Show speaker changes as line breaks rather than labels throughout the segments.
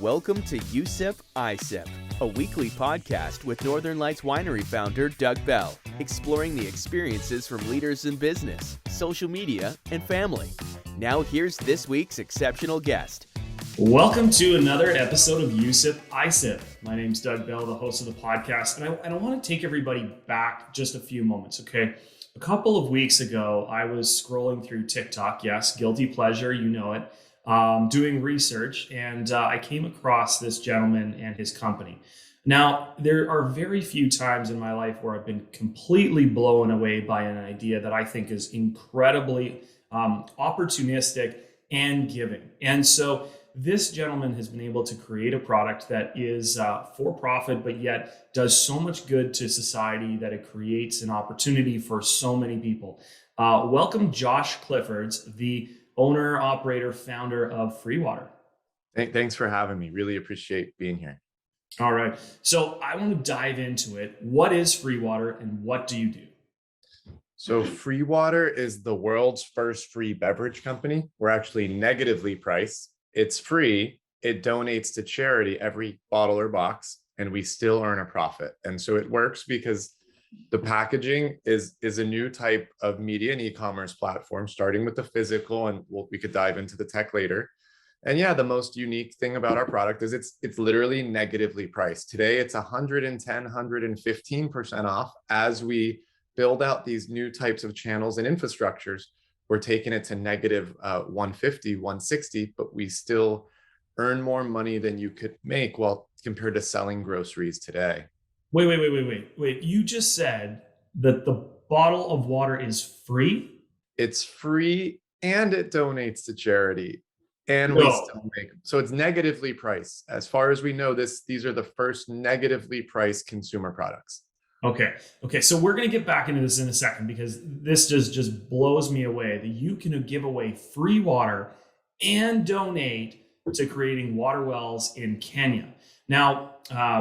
Welcome to You Sip, I Sip, a weekly podcast with Northern Lights Winery founder Doug Bell, exploring the experiences from leaders in business, social media, and family. Now here's this week's exceptional guest.
Welcome to another episode of You Sip, I Sip. My name's Doug Bell, the host of the podcast, and I want to take everybody back just a few moments, okay? A couple of weeks ago, I was scrolling through TikTok, yes, guilty pleasure, you know it, doing research, and I came across this gentleman and his company. Now, there are very few times in my life where I've been completely blown away by an idea that I think is incredibly opportunistic and giving. And so this gentleman has been able to create a product that is for profit, but yet does so much good to society that it creates an opportunity for so many people. Welcome, Josh Cliffords, the owner, operator, founder of FreeWater.
Thanks for having me. Really appreciate being here.
All right. So I want to dive into it. What is FreeWater and what do you do?
So FreeWater is the world's first free beverage company. We're actually negatively priced. It's free. It donates to charity every bottle or box, and we still earn a profit. And so it works because the packaging is a new type of media and e-commerce platform, starting with the physical, and we could dive into the tech later. And yeah, the most unique thing about our product is it's literally negatively priced. Today, it's 110, 115% off. As we build out these new types of channels and infrastructures, we're taking it to negative 150, 160, but we still earn more money than you could make compared to selling groceries today.
Wait. You just said that the bottle of water is free?
It's free and it donates to charity. And we still make, so it's negatively priced. As far as we know, these are the first negatively priced consumer products.
Okay. So we're going to get back into this in a second because this just blows me away that you can give away free water and donate to creating water wells in Kenya. Now,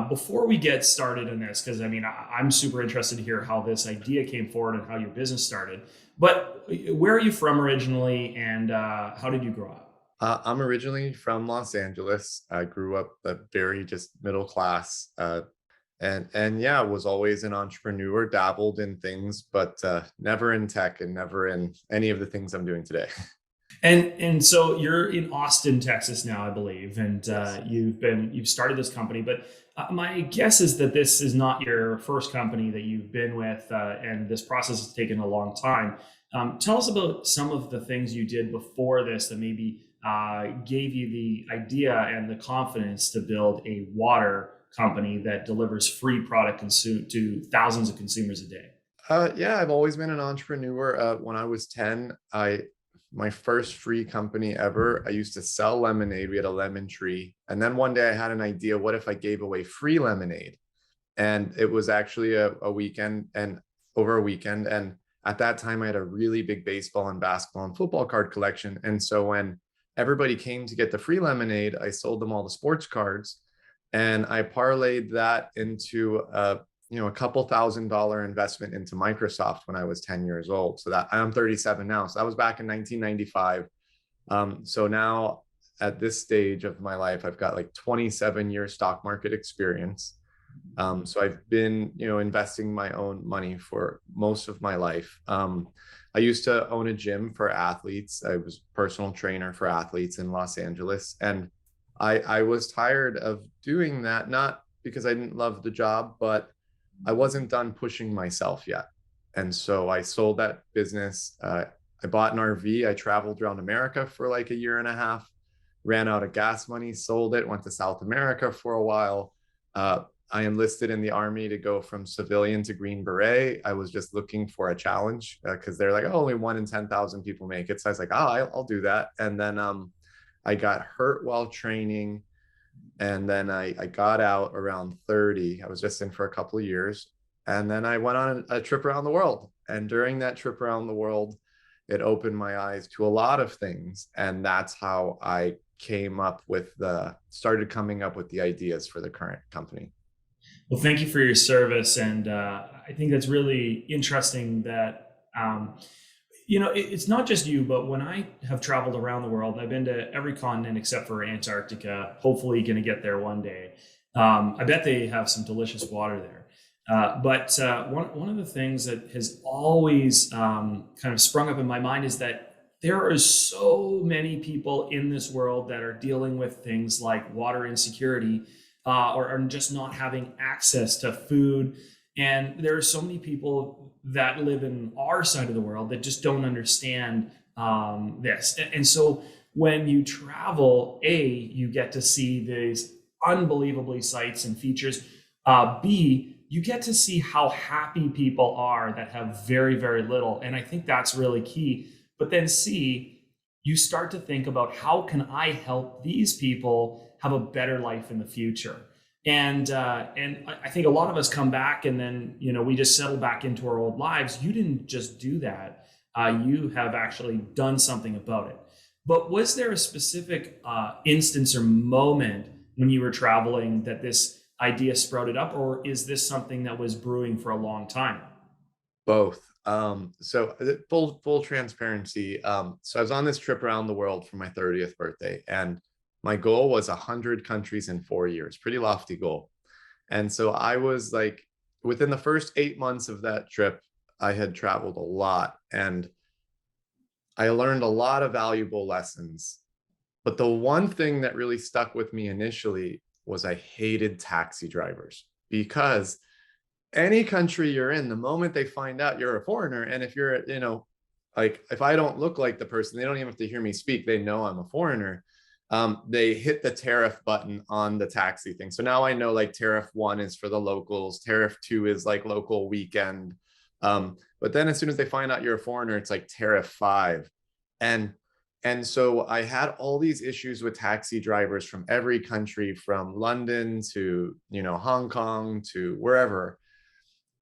before we get started on this, because I'm super interested to hear how this idea came forward and how your business started. But where are you from originally, and how did you grow up?
I'm originally from Los Angeles. I grew up very just middle class, and yeah, was always an entrepreneur, dabbled in things, but never in tech and never in any of the things I'm doing today.
And so you're in Austin, Texas now, I believe, and
Yes.
You've started this company. But my guess is that this is not your first company that you've been with, and this process has taken a long time. Tell us about some of the things you did before this that maybe gave you the idea and the confidence to build a water company that delivers free product to thousands of consumers a day.
Yeah, I've always been an entrepreneur. When I was 10, my first free company ever, I used to sell lemonade. We had a lemon tree. And then one day I had an idea, what if I gave away free lemonade? And it was actually a weekend and over a weekend. And at that time I had a really big baseball and basketball and football card collection. And so when everybody came to get the free lemonade, I sold them all the sports cards. And I parlayed that into a couple $1,000 investment into Microsoft when I was 10 years old. So that I'm 37 now. So that was back in 1995. So now at this stage of my life, I've got like 27 years stock market experience. So I've been, investing my own money for most of my life. I used to own a gym for athletes. I was a personal trainer for athletes in Los Angeles. And I was tired of doing that, not because I didn't love the job, but I wasn't done pushing myself yet. And so I sold that business. I bought an RV. I traveled around America for like a year and a half, ran out of gas money, sold it, went to South America for a while. I enlisted in the Army to go from civilian to Green Beret. I was just looking for a challenge because they're like, oh, only 1 in 10,000 people make it. So I was like, I'll do that. And then I got hurt while training. And then I got out around 30. I was just in for a couple of years. And then I went on a trip around the world. And during that trip around the world, it opened my eyes to a lot of things. And that's how I started coming up with the ideas for the current company.
Well, thank you for your service. And I think that's really interesting that it's not just you, but when I have traveled around the world, I've been to every continent except for Antarctica, hopefully going to get there one day. I bet they have some delicious water there. But one of the things that has always kind of sprung up in my mind is that there are so many people in this world that are dealing with things like water insecurity, or just not having access to food. And there are so many people that live in our side of the world that just don't understand this. And so when you travel, A, you get to see these unbelievably sights and features. B, you get to see how happy people are that have very, very little. And I think that's really key. But then C, you start to think about how can I help these people have a better life in the future? And I think a lot of us come back and then we just settle back into our old lives. You didn't just do that. You have actually done something about it. But was there a specific instance or moment when you were traveling that this idea sprouted up, or is this something that was brewing for a long time?
Both. So full transparency. So I was on this trip around the world for my 30th birthday, and my goal was 100 countries in 4 years. Pretty lofty goal. And so I was like, within the first 8 months of that trip, I had traveled a lot, and I learned a lot of valuable lessons. But the one thing that really stuck with me initially was I hated taxi drivers, because any country you're in, the moment they find out you're a foreigner, and if you're, like if I don't look like the person, they don't even have to hear me speak, they know I'm a foreigner. They hit the tariff button on the taxi thing. So now I know like tariff 1 is for the locals, tariff 2 is like local weekend. But then as soon as they find out you're a foreigner, it's like tariff 5. And and so I had all these issues with taxi drivers from every country, from London to, Hong Kong to wherever.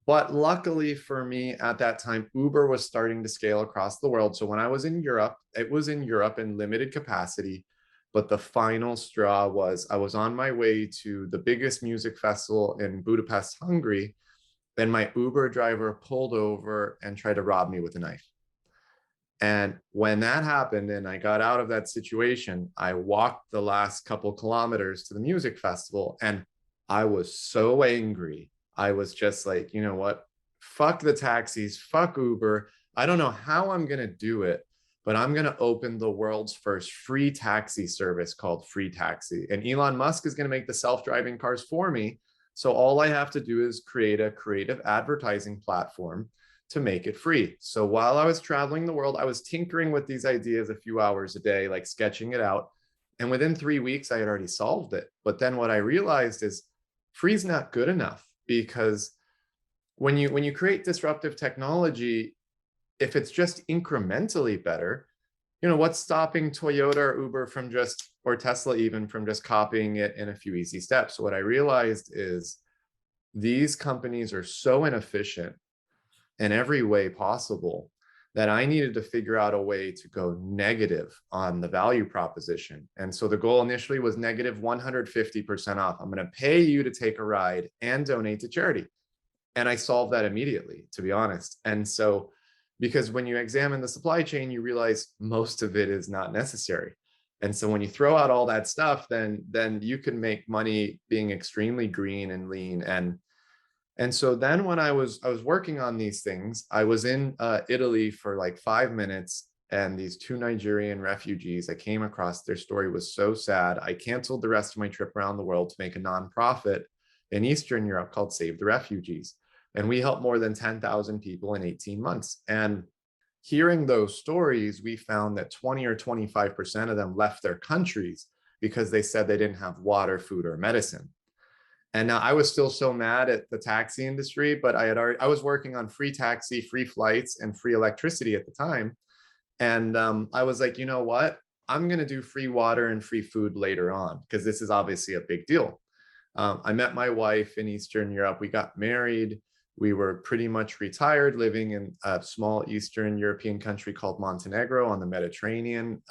But luckily for me at that time, Uber was starting to scale across the world. So when I was in Europe, it was in Europe in limited capacity. But the final straw was I was on my way to the biggest music festival in Budapest, Hungary. Then my Uber driver pulled over and tried to rob me with a knife. And when that happened and I got out of that situation, I walked the last couple kilometers to the music festival, and I was so angry. I was just like, you know what? Fuck the taxis, fuck Uber. I don't know how I'm going to do it, but I'm going to open the world's first free taxi service called Free Taxi. And Elon Musk is going to make the self-driving cars for me. So all I have to do is create a creative advertising platform to make it free. So while I was traveling the world, I was tinkering with these ideas a few hours a day, like sketching it out. And within 3 weeks, I had already solved it. But then what I realized is free is not good enough, because when you create disruptive technology, if it's just incrementally better, what's stopping Toyota or Uber from just, or Tesla even, from just copying it in a few easy steps? So what I realized is these companies are so inefficient in every way possible that I needed to figure out a way to go negative on the value proposition. And so the goal initially was negative 150% off. I'm going to pay you to take a ride and donate to charity. And I solved that immediately, to be honest. And so, because when you examine the supply chain, you realize most of it is not necessary. And so when you throw out all that stuff, then you can make money being extremely green and lean. And so then when I was working on these things, I was in Italy for like 5 minutes, and these two Nigerian refugees, I came across, their story was so sad. I canceled the rest of my trip around the world to make a nonprofit in Eastern Europe called Save the Refugees. And we helped more than 10,000 people in 18 months. And hearing those stories, we found that 20 or 25% of them left their countries because they said they didn't have water, food, or medicine. And now I was still so mad at the taxi industry, but I was working on free taxi, free flights, and free electricity at the time. And I was like, you know what? I'm going to do free water and free food later on, because this is obviously a big deal. I met my wife in Eastern Europe. We got married. We were pretty much retired, living in a small Eastern European country called Montenegro on the Mediterranean.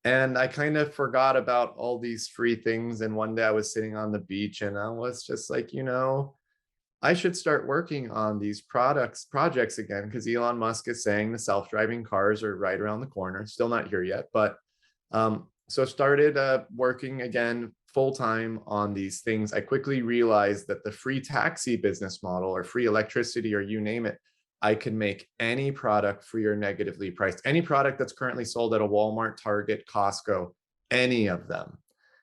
And I kind of forgot about all these free things. And one day I was sitting on the beach and I was just like, I should start working on these projects again, because Elon Musk is saying the self-driving cars are right around the corner. Still not here yet, but so started working again full time on these things. I quickly realized that the free taxi business model, or free electricity, or you name it, I could make any product free or negatively priced. Any product that's currently sold at a Walmart, Target, Costco, any of them.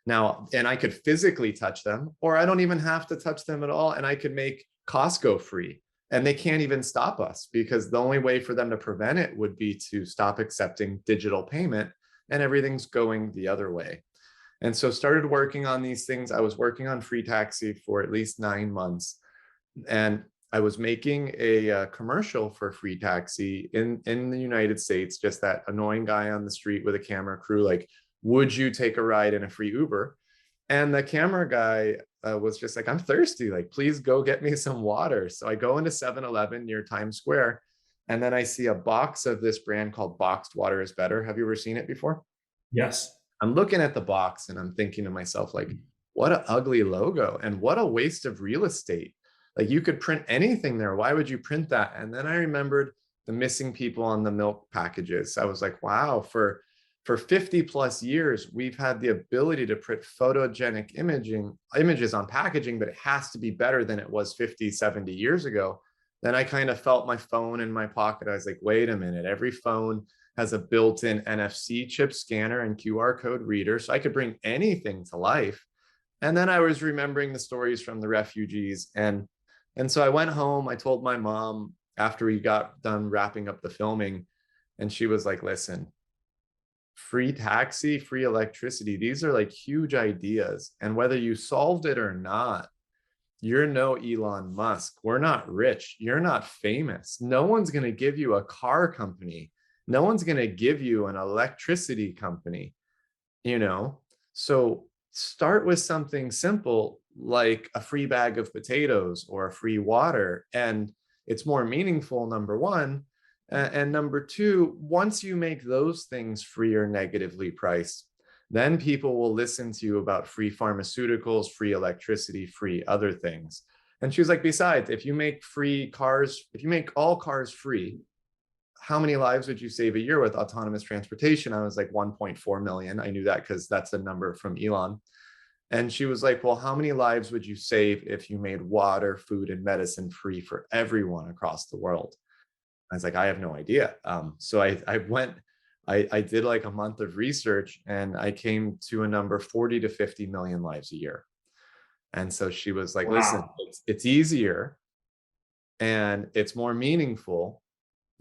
Now, and I could physically touch them, or I don't even have to touch them at all, and I could make Costco free. And they can't even stop us, because the only way for them to prevent it would be to stop accepting digital payment, and everything's going the other way. And so started working on these things. I was working on free taxi for at least 9 months, and I was making a commercial for free taxi in the United States, just that annoying guy on the street with a camera crew, like, would you take a ride in a free Uber? And the camera guy was just like, I'm thirsty, like, please go get me some water. So I go into 7-Eleven near Times Square, and then I see a box of this brand called Boxed Water is Better. Have you ever seen it before?
Yes.
I'm looking at the box and I'm thinking to myself, like, what an ugly logo and what a waste of real estate. Like, you could print anything there. Why would you print that? And then I remembered the missing people on the milk packages. I was like, wow, for 50 plus years, we've had the ability to print photogenic images on packaging, but it has to be better than it was 50, 70 years ago. Then I kind of felt my phone in my pocket. I was like, wait a minute, every phone has a built-in NFC chip scanner and QR code reader, so I could bring anything to life. And then I was remembering the stories from the refugees. And so I went home, I told my mom after we got done wrapping up the filming, and she was like, listen, free taxi, free electricity, these are like huge ideas. And whether you solved it or not, you're no Elon Musk. We're not rich. You're not famous. No one's going to give you a car company. No one's going to give you an electricity company, you know? So start with something simple like a free bag of potatoes or a free water. And it's more meaningful, number one. And number two, once you make those things free or negatively priced, then people will listen to you about free pharmaceuticals, free electricity, free other things. And she was like, besides, if you make free cars, if you make all cars free, how many lives would you save a year with autonomous transportation? I was like, 1.4 million. I knew that because that's a number from Elon. And she was like, well, how many lives would you save if you made water, food, and medicine free for everyone across the world? I was like, I have no idea. So I did like a month of research, and I came to a number 40 to 50 million lives a year. And so she was like, listen,
Wow.
it's easier and it's more meaningful.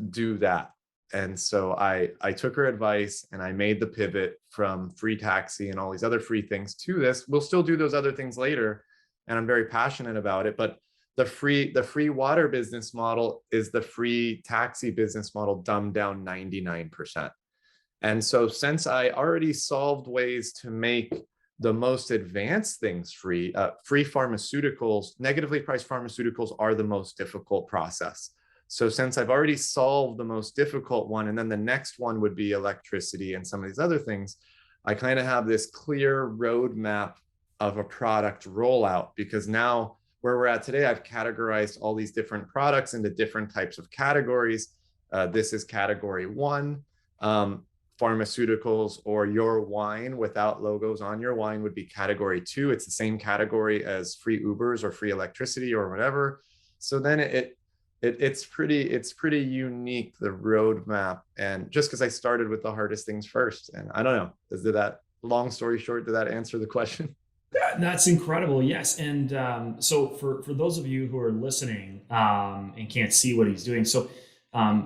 Do that. And so I took her advice and I made the pivot from free taxi and all these other free things to this. We'll still do those other things later, and I'm very passionate about it. But the free water business model is the free taxi business model dumbed down 99%. And so since I already solved ways to make the most advanced things free, free pharmaceuticals, negatively priced pharmaceuticals are the most difficult process. So since I've already solved the most difficult one, and then the next one would be electricity and some of these other things, I kind of have this clear roadmap of a product rollout, because now where we're at today, I've categorized all these different products into different types of categories. This is category one. Pharmaceuticals or your wine without logos on your wine would be category two. It's the same category as free Ubers or free electricity or whatever. So then it's pretty unique, the roadmap. And just because I started with the hardest things first, and I don't know, did that, long story short, did that answer the question?
That's incredible. Yes. And so for those of you who are listening and can't see what he's doing, so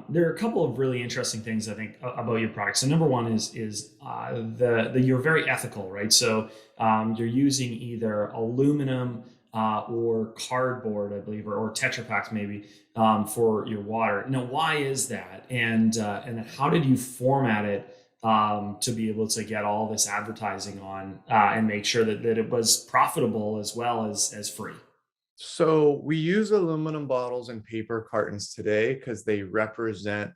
there are a couple of really interesting things I think about your product. So number one is the you're very ethical, right? So you're using either aluminum or cardboard, I believe, or Tetra Paks maybe for your water. Now, why is that? And how did you format it to be able to get all this advertising on and make sure that it was profitable as well as free?
So we use aluminum bottles and paper cartons today because they represent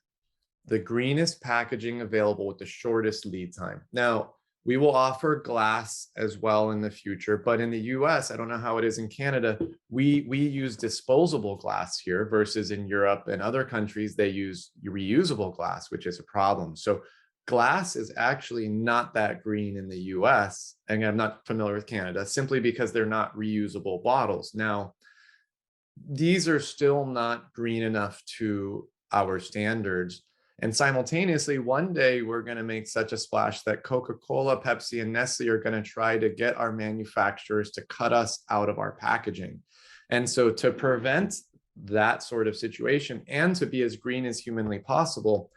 the greenest packaging available with the shortest lead time. Now, We will offer glass as well in the future, but in the US, I don't know how it is in Canada, we use disposable glass here versus in Europe and other countries, they use reusable glass, which is a problem. So glass is actually not that green in the US, and I'm not familiar with Canada, simply because they're not reusable bottles. Now, these are still not green enough to our standards. And simultaneously, one day we're going to make such a splash that Coca-Cola, Pepsi, and Nestle are going to try to get our manufacturers to cut us out of our packaging. And so to prevent that sort of situation and to be as green as humanly possible,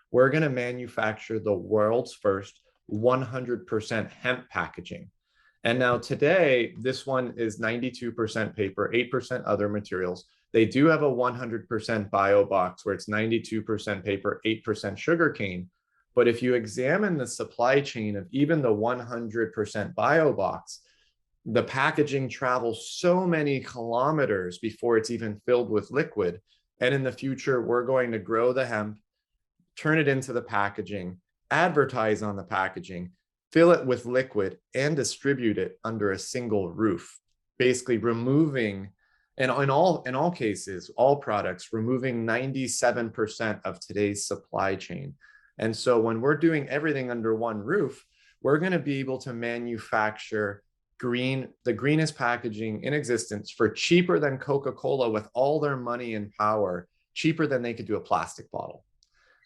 we're going to manufacture the world's first 100% hemp packaging. And now today, this one is 92% paper, 8% other materials. They do have a 100% bio box where it's 92% paper, 8% sugarcane. But if you examine the supply chain of even the 100% bio box, the packaging travels so many kilometers before it's even filled with liquid. And in the future, we're going to grow the hemp, turn it into the packaging, advertise on the packaging, fill it with liquid, and distribute it under a single roof, basically removing, and in all cases, all products, removing 97% of today's supply chain. And so when we're doing everything under one roof, we're going to be able to manufacture the greenest packaging in existence for cheaper than Coca-Cola, with all their money and power, cheaper than they could do a plastic bottle.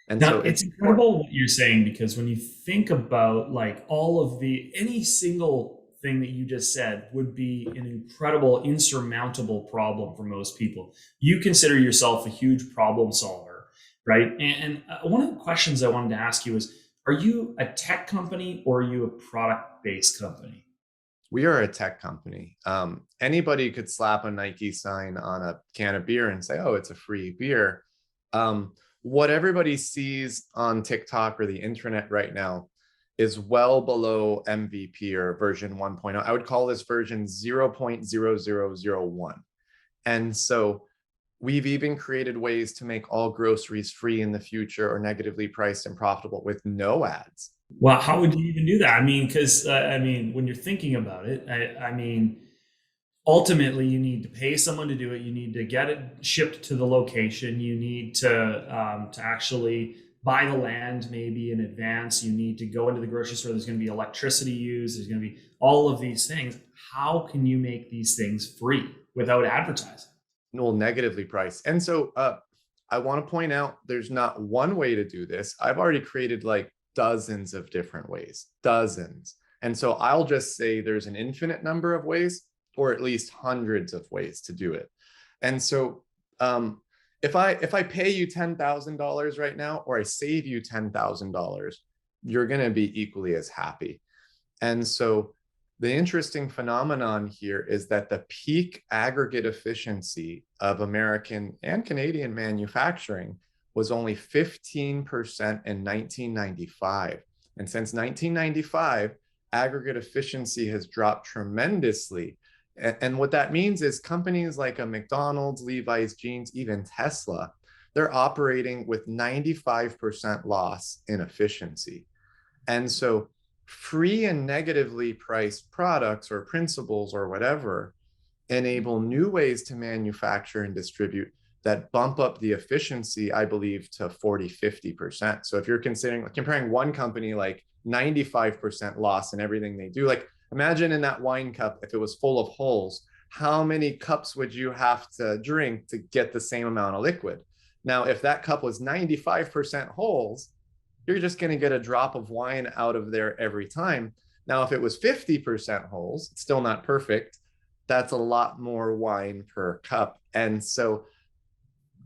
And
Now,
so
it's incredible what you're saying, because when you think about like all of any single thing that you just said would be an incredible, insurmountable problem for most people. You consider yourself a huge problem solver, right? And one of the questions I wanted to ask you is, are you a tech company or are you a product-based company?
we are a tech company. Anybody could slap a Nike sign on a can of beer and say, oh, it's a free beer. What everybody sees on TikTok or the internet right now is well below MVP or version 1.0. I would call this version 0.0001. And so we've even created ways to make all groceries free in the future or negatively priced and profitable with no ads.
Well, how would you even do that? I mean, because when you're thinking about it, I mean, ultimately you need to pay someone to do it. You need to get it shipped to the location. You need to actually buy the land maybe in advance. You need to go into the grocery store. There's going to be electricity used. There's going to be all of these things. How can you make these things free without advertising?
Well, negatively priced. And so I want to point out there's not one way to do this. I've already created like dozens of different ways, dozens. And so I'll just say there's an infinite number of ways, or at least hundreds of ways to do it. And so if I pay you $10,000 right now, or I save you $10,000, you're going to be equally as happy. And so the interesting phenomenon here is that the peak aggregate efficiency of American and Canadian manufacturing was only 15% in 1995. And since 1995, aggregate efficiency has dropped tremendously. And what that means is companies like a McDonald's, Levi's Jeans, even Tesla, they're operating with 95% loss in efficiency. And so free and negatively priced products or principles or whatever enable new ways to manufacture and distribute that bump up the efficiency, I believe, to 40, 50%. So if you're comparing one company like 95% loss in everything they do, like imagine in that wine cup, if it was full of holes, how many cups would you have to drink to get the same amount of liquid? Now, if that cup was 95% holes, you're just going to get a drop of wine out of there every time. Now, if it was 50% holes, it's still not perfect. That's a lot more wine per cup. And so,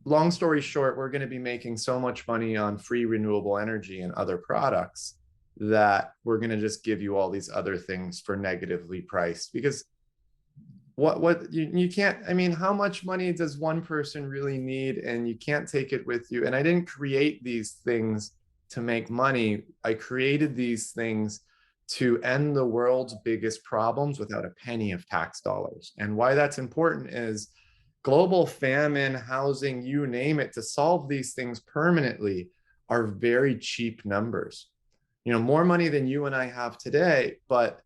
long story short, we're going to be making so much money on free renewable energy and other products that we're going to just give you all these other things for negatively priced, because what you can't, I mean, how much money does one person really need? And you can't take it with you. And I didn't create these things to make money. I created these things to end the world's biggest problems without a penny of tax dollars. And why that's important is global famine, housing, you name it, to solve these things permanently are very cheap numbers. more money than you and I have today, but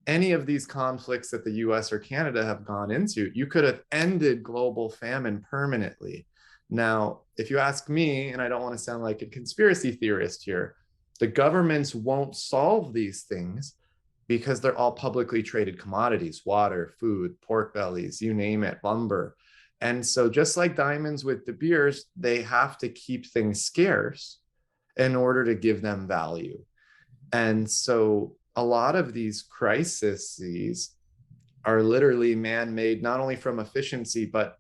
any of these conflicts that the US or Canada have gone into, you could have ended global famine permanently. Now, if you ask me, and I don't want to sound like a conspiracy theorist here, the governments won't solve these things because they're all publicly traded commodities: water, food, pork bellies, you name it, lumber. And so, just like diamonds with De Beers, they have to keep things scarce in order to give them value. And so a lot of these crises are literally man-made, not only from efficiency, but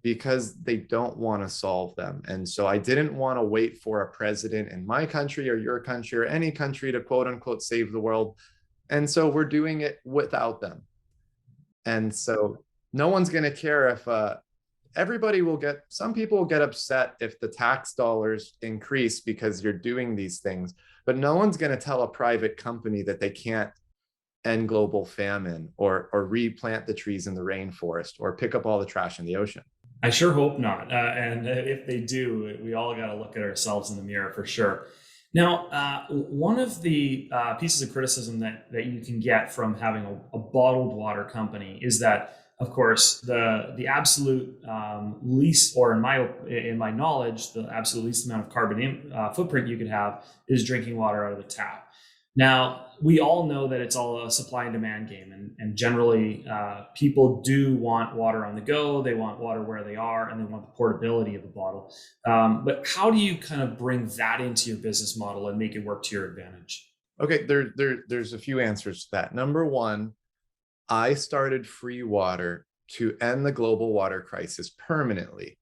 because they don't want to solve them. And so I didn't want to wait for a president in my country or your country or any country to quote unquote save the world. And so we're doing it without them. And so no one's going to care if everybody will get, some people will get upset if the tax dollars increase because you're doing these things, but no one's going to tell a private company that they can't end global famine or replant the trees in the rainforest or pick up all the trash in the ocean.
I sure hope not. And if they do, we all got to look at ourselves in the mirror for sure. Now, one of the pieces of criticism that you can get from having a bottled water company is that, of course, the absolute least, or in my knowledge, the absolute least amount of carbon footprint you could have is drinking water out of the tap. Now, we all know that it's all a supply and demand game, and generally people do want water on the go. They want water where they are, and they want the portability of the bottle. But how do you kind of bring that into your business model and make it work to your advantage?
Okay, there's a few answers to that. Number one, I started FreeWater to end the global water crisis permanently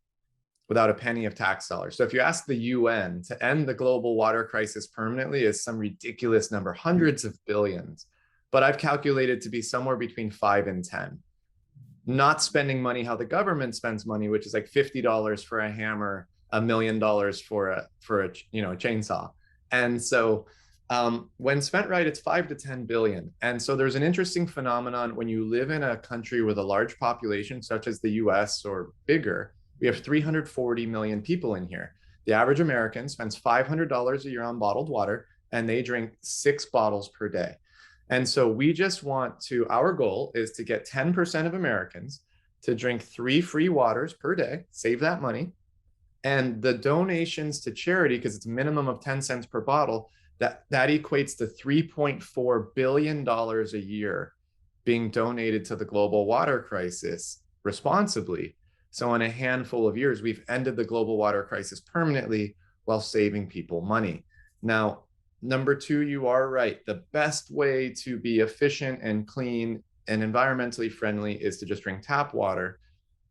without a penny of tax dollars. So if you ask the UN to end the global water crisis permanently, is some ridiculous number, hundreds of billions. But I've calculated to be somewhere between 5 and 10. Not spending money how the government spends money, which is like $50 for a hammer, $1 million for a chainsaw. And so when spent right, it's 5 to 10 billion. And so there's an interesting phenomenon when you live in a country with a large population, such as the US or bigger. We have 340 million people in here. The average American spends $500 a year on bottled water, and they drink 6 bottles per day. And so we just want to, our goal is to get 10% of Americans to drink 3 free waters per day, save that money. And the donations to charity, because it's a minimum of 10 cents per bottle, that equates to $3.4 billion a year being donated to the global water crisis responsibly. So in a handful of years, we've ended the global water crisis permanently while saving people money. Now, number two, you are right. The best way to be efficient and clean and environmentally friendly is to just drink tap water.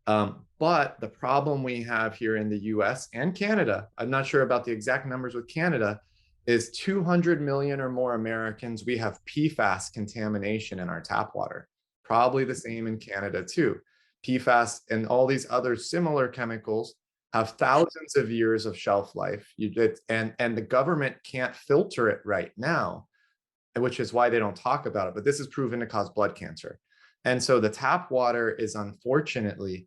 But the problem we have here in the US and Canada, I'm not sure about the exact numbers with Canada, is 200 million or more Americans, we have PFAS contamination in our tap water. Probably the same in Canada too. PFAS and all these other similar chemicals have thousands of years of shelf life. And the government can't filter it right now, which is why they don't talk about it. But this is proven to cause blood cancer. And so the tap water is unfortunately,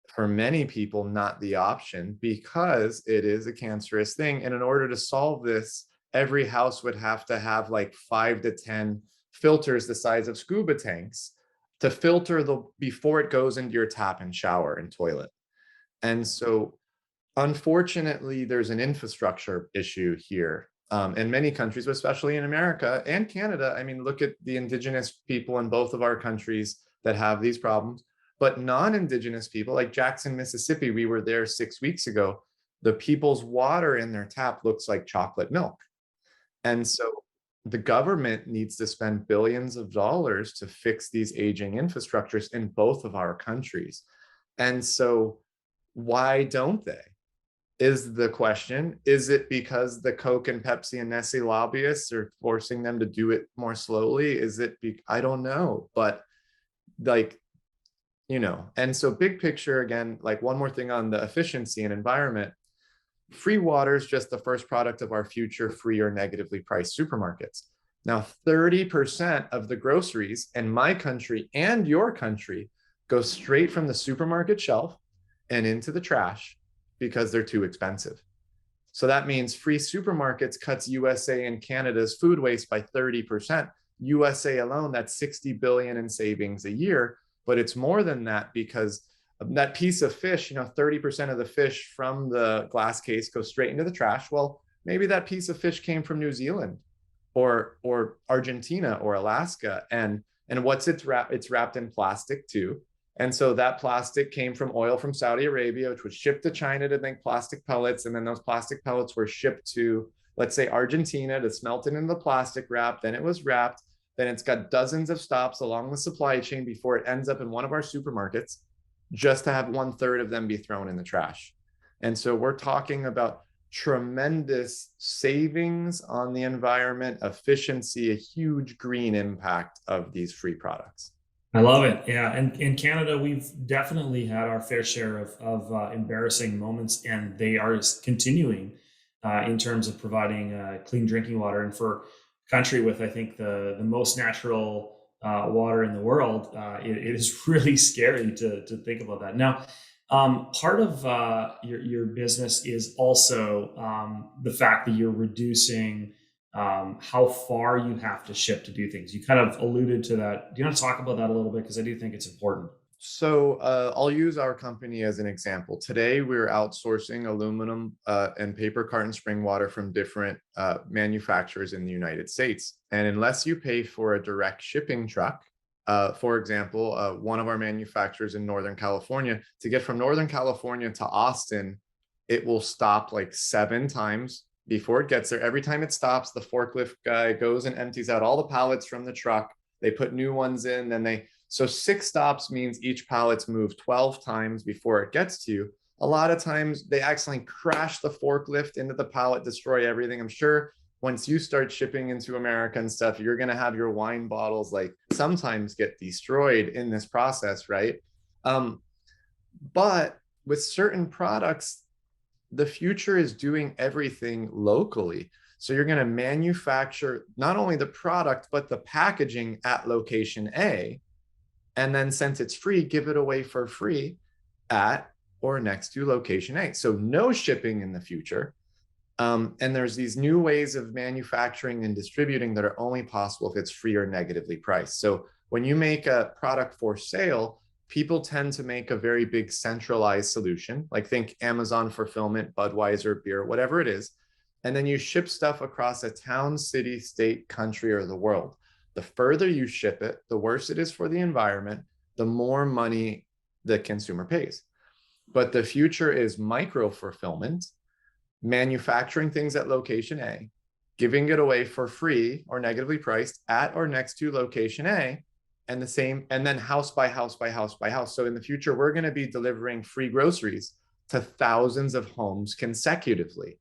for many people, not the option because it is a cancerous thing. And in order to solve this, every house would have to have like 5 to 10 filters the size of scuba tanks to filter before it goes into your tap and shower and toilet. And so unfortunately, there's an infrastructure issue here in many countries, but especially in America and Canada. I mean, look at the indigenous people in both of our countries that have these problems. But non-indigenous people like Jackson, Mississippi, we were there 6 weeks ago. The people's water in their tap looks like chocolate milk. And so the government needs to spend billions of dollars to fix these aging infrastructures in both of our countries. And so why don't they? Is the question. Is it because the Coke and Pepsi and Nestle lobbyists are forcing them to do it more slowly? Is it, I don't know, but like, and so big picture, again, like one more thing on the efficiency and environment, FreeWater is just the first product of our future free or negatively priced supermarkets. Now, 30% of the groceries in my country and your country go straight from the supermarket shelf and into the trash because they're too expensive. So that means free supermarkets cuts USA and Canada's food waste by 30%. USA alone, that's 60 billion in savings a year. But it's more than that because that piece of fish, 30% of the fish from the glass case goes straight into the trash. Well, maybe that piece of fish came from New Zealand or Argentina or Alaska. And what's it's wrapped in plastic too. And so that plastic came from oil from Saudi Arabia, which was shipped to China to make plastic pellets. And then those plastic pellets were shipped to, let's say, Argentina to smelt it into the plastic wrap. Then it was wrapped. Then it's got dozens of stops along the supply chain before it ends up in one of our supermarkets, just to have 1/3 of them be thrown in the trash. And so we're talking about tremendous savings on the environment, efficiency, a huge green impact of these free products.
I love it. Yeah. And in Canada, we've definitely had our fair share of embarrassing moments, and they are continuing in terms of providing clean drinking water. And for a country with, I think, the most natural water in the world, it is really scary to think about that. Now, part of your business is also the fact that you're reducing how far you have to ship to do things. You kind of alluded to that. Do you want to talk about that a little bit? Because I do think it's important.
So I'll use our company as an example. Today, we're outsourcing aluminum and paper carton spring water from different manufacturers in the United States. And unless you pay for a direct shipping truck, for example, one of our manufacturers in Northern California, to get from Northern California to Austin, it will stop like 7 times before it gets there. Every time it stops, the forklift guy goes and empties out all the pallets from the truck. They put new ones in, so 6 stops means each pallet's moved 12 times before it gets to you. A lot of times they accidentally crash the forklift into the pallet, destroy everything. I'm sure once you start shipping into America and stuff, you're going to have your wine bottles like sometimes get destroyed in this process, right? But with certain products, the future is doing everything locally. So you're going to manufacture not only the product, but the packaging at location A. And then since it's free, give it away for free at or next to location A. So no shipping in the future. And there's these new ways of manufacturing and distributing that are only possible if it's free or negatively priced. So when you make a product for sale, people tend to make a very big centralized solution, like think Amazon fulfillment, Budweiser beer, whatever it is. And then you ship stuff across a town, city, state, country, or the world. The further you ship it, the worse it is for the environment, the more money the consumer pays. But the future is micro fulfillment, manufacturing things at location A, giving it away for free or negatively priced at or next to location A, and the same, and then house by house by house by house. So in the future, we're going to be delivering free groceries to thousands of homes consecutively.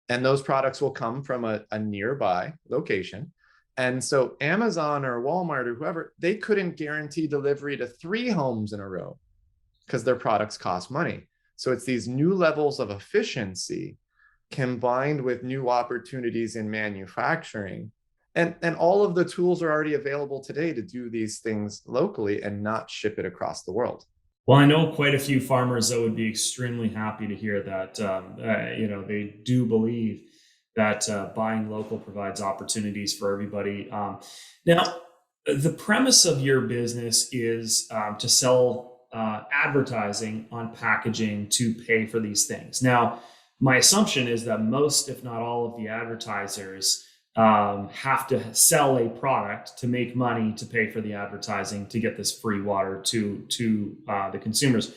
And those products will come from a nearby location. And so Amazon or Walmart or whoever, they couldn't guarantee delivery to 3 homes in a row because their products cost money. So it's these new levels of efficiency combined with new opportunities in manufacturing. And all of the tools are already available today to do these things locally and not ship it across the world.
Well, I know quite a few farmers that would be extremely happy to hear that. They do believe that buying local provides opportunities for everybody. Now, the premise of your business is to sell advertising on packaging to pay for these things. Now, my assumption is that most, if not all, of the advertisers have to sell a product to make money to pay for the advertising to get this free water to the consumers.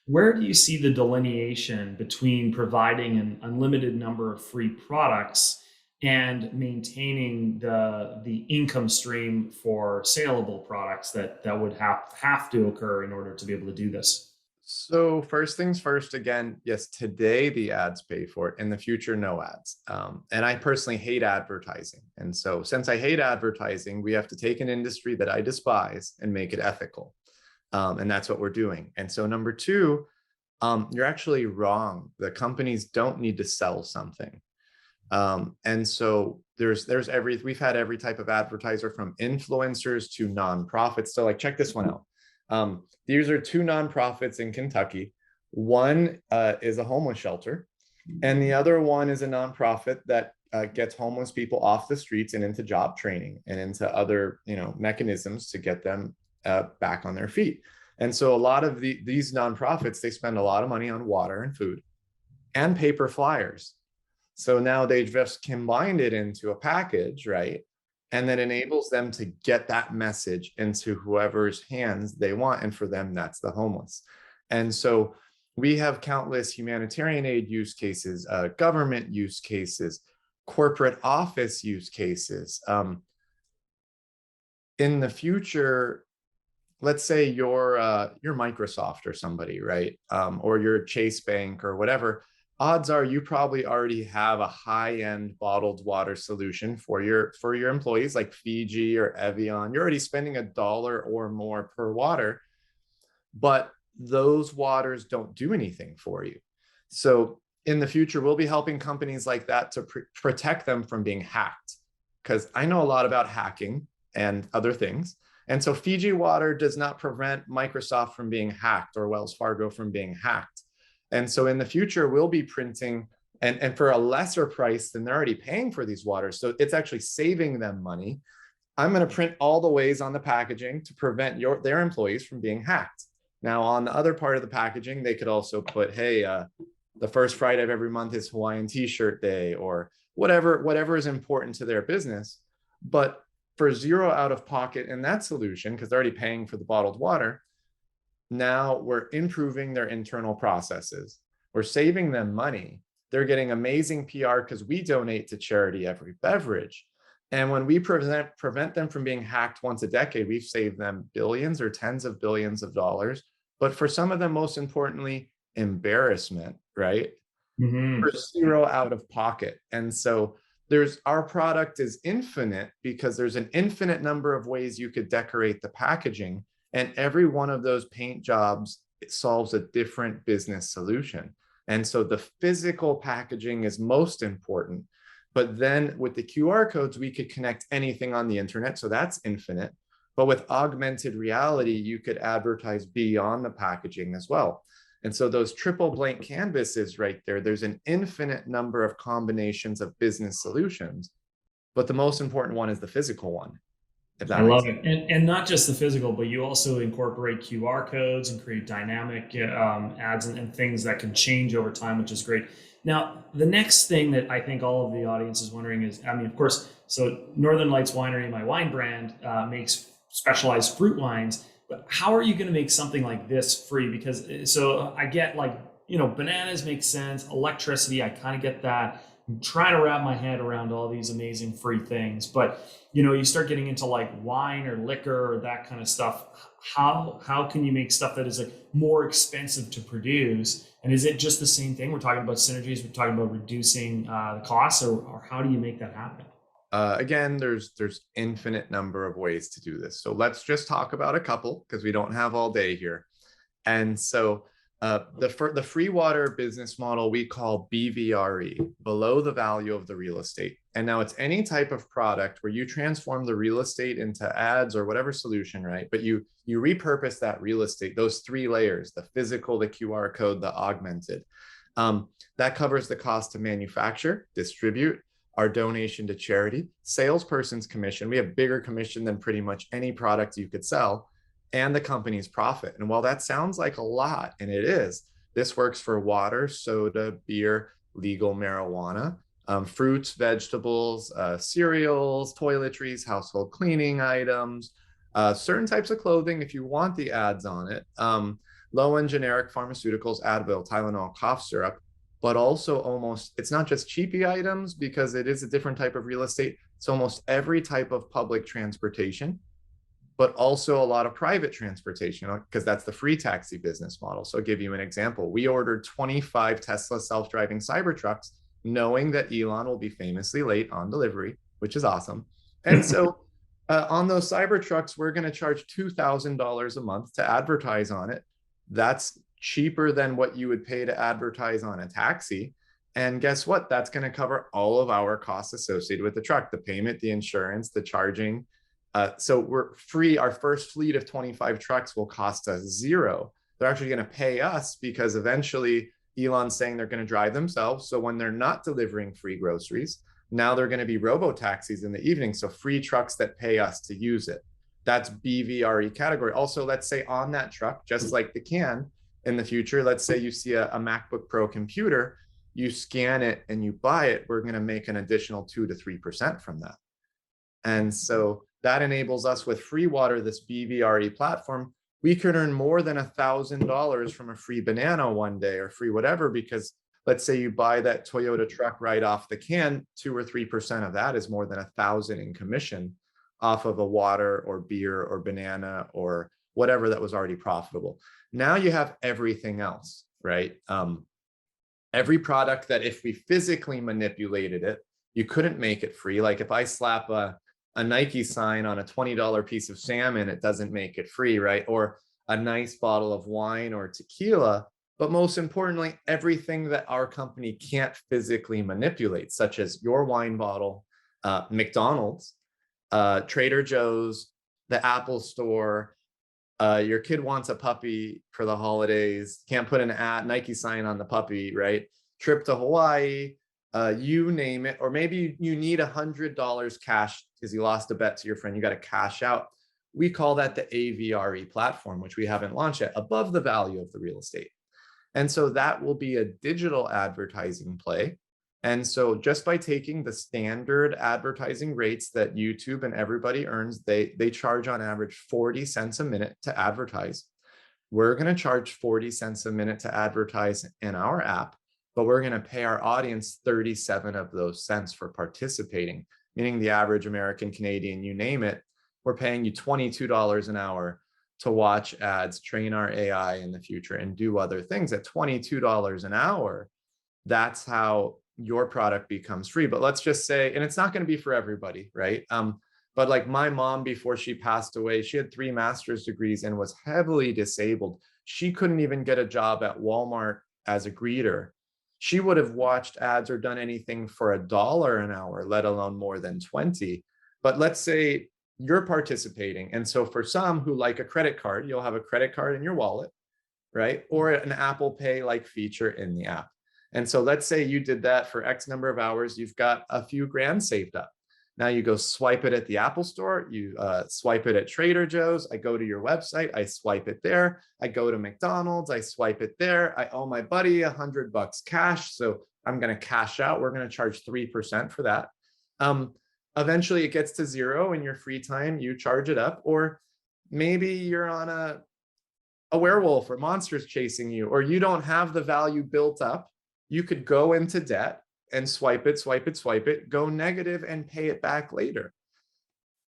Where do you see the delineation between providing an unlimited number of free products and maintaining the income stream for saleable products that would have to occur in order to be able to do this?
So first things first, again, yes, today the ads pay for it. In the future, no ads. And I personally hate advertising. And so since I hate advertising, we have to take an industry that I despise and make it ethical. And that's what we're doing. And so number 2, you're actually wrong. The companies don't need to sell something. And so we've had every type of advertiser from influencers to nonprofits. So like, check this one out. These are 2 nonprofits in Kentucky. One is a homeless shelter, And the other one is a nonprofit that gets homeless people off the streets and into job training and into other, mechanisms to get them back on their feet. And so a lot of these nonprofits, they spend a lot of money on water and food and paper flyers. So now they just combined it into a package, right? And that enables them to get that message into whoever's hands they want. And for them, that's the homeless. And so we have countless humanitarian aid use cases, government use cases, corporate office use cases. In the future, let's say you're Microsoft or somebody, right? Or you're Chase Bank or whatever. Odds are you probably already have a high-end bottled water solution for your employees, like Fiji or Evian. You're already spending $1 or more per water, but those waters don't do anything for you. So in the future, we'll be helping companies like that to protect them from being hacked, because I know a lot about hacking and other things. And so Fiji Water does not prevent Microsoft from being hacked or Wells Fargo from being hacked. And so in the future, we'll be printing and for a lesser price than they're already paying for these waters. So it's actually saving them money. I'm going to print all the ways on the packaging to prevent their employees from being hacked. Now, on the other part of the packaging, they could also put, hey, the first Friday of every month is Hawaiian T-shirt day, or whatever is important to their business. But for zero out of pocket in that solution, because they're already paying for the bottled water, now we're improving their internal processes. We're saving them money. They're getting amazing PR because we donate to charity every beverage. And when we prevent them from being hacked once a decade, we've saved them billions or tens of billions of dollars. But for some of them, most importantly, embarrassment, right?
Mm-hmm.
For zero out of pocket. And so our product is infinite because there's an infinite number of ways you could decorate the packaging. And every one of those paint jobs solves a different business solution. And so the physical packaging is most important. But then with the QR codes, we could connect anything on the internet. So that's infinite. But with augmented reality, you could advertise beyond the packaging as well. And so those triple blank canvases right there, there's an infinite number of combinations of business solutions. But the most important one is the physical one. If that
I
makes
love
sense.
it. And not just the physical, but you also incorporate QR codes and create dynamic ads and things that can change over time, which is great. Now, the next thing that I think all of the audience is wondering is, I mean, of course, so Northern Lights Winery, my wine brand, makes specialized fruit wines. But how are you going to make something like this free? Because so I get like, bananas make sense, electricity, I kind of get that. I'm trying to wrap my head around all these amazing free things. But you start getting into like wine or liquor or that kind of stuff. How can you make stuff that is like more expensive to produce? And is it just the same thing? We're talking about synergies. We're talking about reducing the costs, or how do you make that happen?
Again, there's infinite number of ways to do this. So let's just talk about a couple because we don't have all day here. And so the FreeWater business model we call BVRE, below the value of the real estate. And now it's any type of product where you transform the real estate into ads or whatever solution, right? But you repurpose that real estate, those three layers, the physical, the QR code, the augmented. That covers the cost to manufacture, distribute, our donation to charity, salesperson's commission. We have bigger commission than pretty much any product you could sell, and the company's profit. And while that sounds like a lot, and it is, this works for water, soda, beer, legal marijuana, fruits, vegetables, cereals, toiletries, household cleaning items, certain types of clothing if you want the ads on it, low-end generic pharmaceuticals, Advil, Tylenol, cough syrup, but also it's not just cheapy items because it is a different type of real estate. It's almost every type of public transportation, but also a lot of private transportation because that's the free taxi business model. So I'll give you an example. We ordered 25 Tesla self-driving Cybertrucks, knowing that Elon will be famously late on delivery, which is awesome. And so on those Cybertrucks, we're going to charge $2,000 a month to advertise on it. That's cheaper than what you would pay to advertise on a taxi. And guess what? That's going to cover all of our costs associated with the truck, the payment, the insurance, the charging. So we're free. Our first fleet of 25 trucks will cost us zero. They're actually going to pay us because eventually Elon's saying they're going to drive themselves. So when they're not delivering free groceries, now they're going to be robo taxis in the evening. So free trucks that pay us to use it. That's BVRE category. Also, let's say on that truck, just like the can in the future, let's say you see a MacBook Pro computer, you scan it and you buy it, we're going to make an additional 2 to 3% from that. And so that enables us with FreeWater, this BVRE platform, we could earn more than $1,000 from a free banana one day or free whatever, because let's say you buy that Toyota truck right off the can, 2 or 3% of that is more than 1,000 in commission off of a water or beer or banana or whatever that was already profitable. Now you have everything else, right? Every product that if we physically manipulated it, you couldn't make it free. Like if I slap a Nike sign on a $20 piece of salmon, it doesn't make it free, right? Or a nice bottle of wine or tequila. But most importantly, everything that our company can't physically manipulate, such as your wine bottle, McDonald's, Trader Joe's, the Apple Store, your kid wants a puppy for the holidays, can't put an Nike sign on the puppy, right? Trip to Hawaii, you name it. Or maybe you need $100 cash because you lost a bet to your friend, you got to cash out. We call that the AVRE platform, which we haven't launched yet, above the value of the real estate. And so that will be a digital advertising play. And so just by taking the standard advertising rates that YouTube and everybody earns, they charge on average 40 cents a minute to advertise. We're going to charge 40 cents a minute to advertise in our app, but we're going to pay our audience 37 of those cents for participating, meaning the average American, Canadian, you name it, we're paying you $22 an hour to watch ads, train our AI in the future, and do other things at $22 an hour. That's how your product becomes free. But let's just say, and it's not going to be for everybody, right? But like my mom, before she passed away, she had 3 master's degrees and was heavily disabled. She couldn't even get a job at Walmart as a greeter. She would have watched ads or done anything for $1 an hour, let alone more than 20. But let's say you're participating. And so for some who like a credit card, you'll have a credit card in your wallet, right? Or an Apple Pay like feature in the app. And so let's say you did that for X number of hours, you've got a few grand saved up. Now you go swipe it at the Apple Store, you swipe it at Trader Joe's, I go to your website, I swipe it there, I go to McDonald's, I swipe it there, I owe my buddy $100 cash, so I'm gonna cash out, we're gonna charge 3% for that. Eventually it gets to 0 in your free time, you charge it up, or maybe you're on a werewolf or monsters chasing you, or you don't have the value built up. You could go into debt and swipe it, go negative and pay it back later.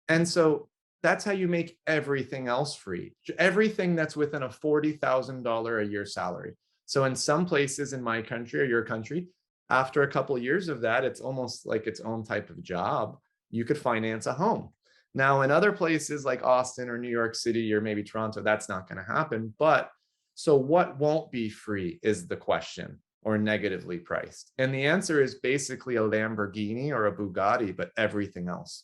And so that's how you make everything else free. Everything that's within a $40,000 a year salary. So in some places in my country or your country, after a couple of years of that, it's almost like its own type of job. You could finance a home. Now in other places like Austin or New York City or maybe Toronto, that's not going to happen. But so what won't be free is the question, or negatively priced? And the answer is basically a Lamborghini or a Bugatti, but everything else.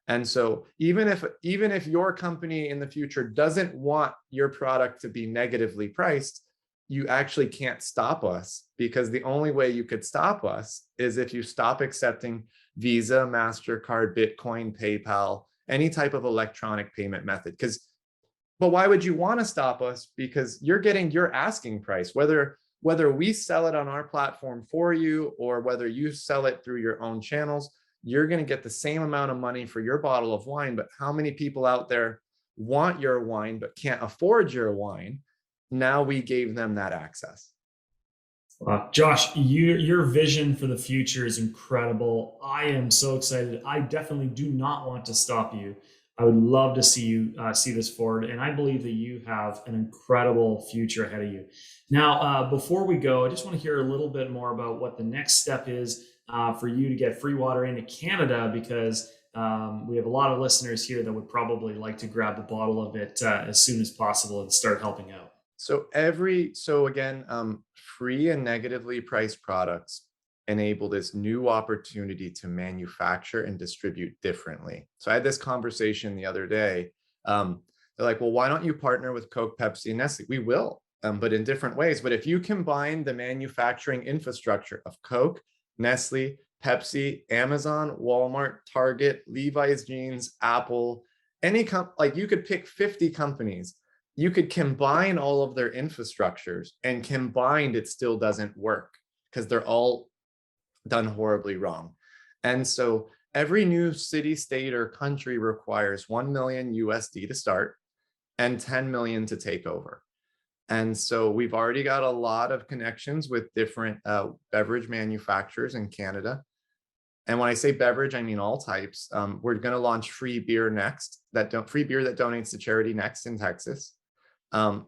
And so even if your company in the future doesn't want your product to be negatively priced, you actually can't stop us, because the only way you could stop us is if you stop accepting Visa, MasterCard, Bitcoin, PayPal, any type of electronic payment method. But why would you want to stop us? Because you're getting your asking price, whether we sell it on our platform for you or whether you sell it through your own channels, you're going to get the same amount of money for your bottle of wine. But how many people out there want your wine but can't afford your wine? Now we gave them that access.
Josh, your vision for the future is incredible. I am so excited. I definitely do not want to stop you. I would love to see you see this forward, and I believe that you have an incredible future ahead of you. Now, before we go, I just want to hear a little bit more about what the next step is for you to get FreeWater into Canada, because we have a lot of listeners here that would probably like to grab a bottle of it as soon as possible and start helping out.
So again, free and negatively priced products enable this new opportunity to manufacture and distribute differently. So I had this conversation the other day. They're like, well, why don't you partner with Coke, Pepsi, and Nestle? We will. but in different ways. But if you combine the manufacturing infrastructure of Coke, Nestle, Pepsi, Amazon, Walmart, Target, Levi's Jeans, Apple, like you could pick 50 companies. You could combine all of their infrastructures, and combined it still doesn't work because they're all done horribly wrong. And so every new city, state, or country requires 1 million USD to start and 10 million to take over. And so we've already got a lot of connections with different beverage manufacturers in Canada. And when I say beverage, I mean all types. We're going to launch free beer next, free beer that donates to charity next in Texas. So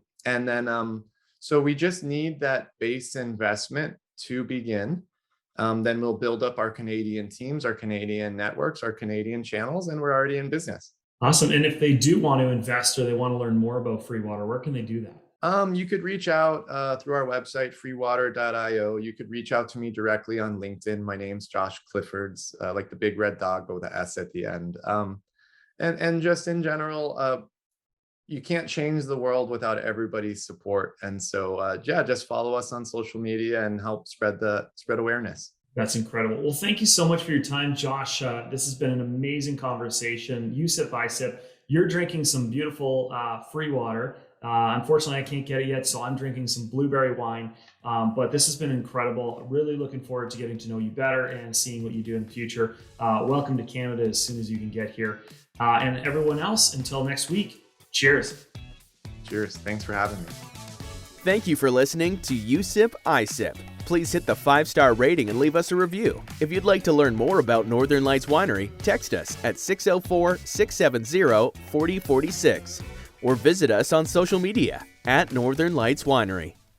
we just need that base investment to begin. Then we'll build up our Canadian teams, our Canadian networks, our Canadian channels, and we're already in business.
Awesome. And if they do want to invest or they want to learn more about FreeWater, where can they do that?
You could reach out through our website, freewater.io. You could reach out to me directly on LinkedIn. My name's Josh Cliffords, like the big red dog, but with the S at the end. And just in general, you can't change the world without everybody's support. And so, just follow us on social media and help spread awareness.
That's incredible. Well, thank you so much for your time, Josh. This has been an amazing conversation. You sip, I sip. You're drinking some beautiful FreeWater. Unfortunately, I can't get it yet, so I'm drinking some blueberry wine. But this has been incredible. Really looking forward to getting to know you better and seeing what you do in the future. Welcome to Canada as soon as you can get here. And everyone else, until next week, cheers.
Cheers. Thanks for having me.
Thank you for listening to You Sip, I Sip. Please hit the 5-star rating and leave us a review. If you'd like to learn more about Northern Lights Winery, text us at 604-670-4046 or visit us on social media at Northern Lights Winery.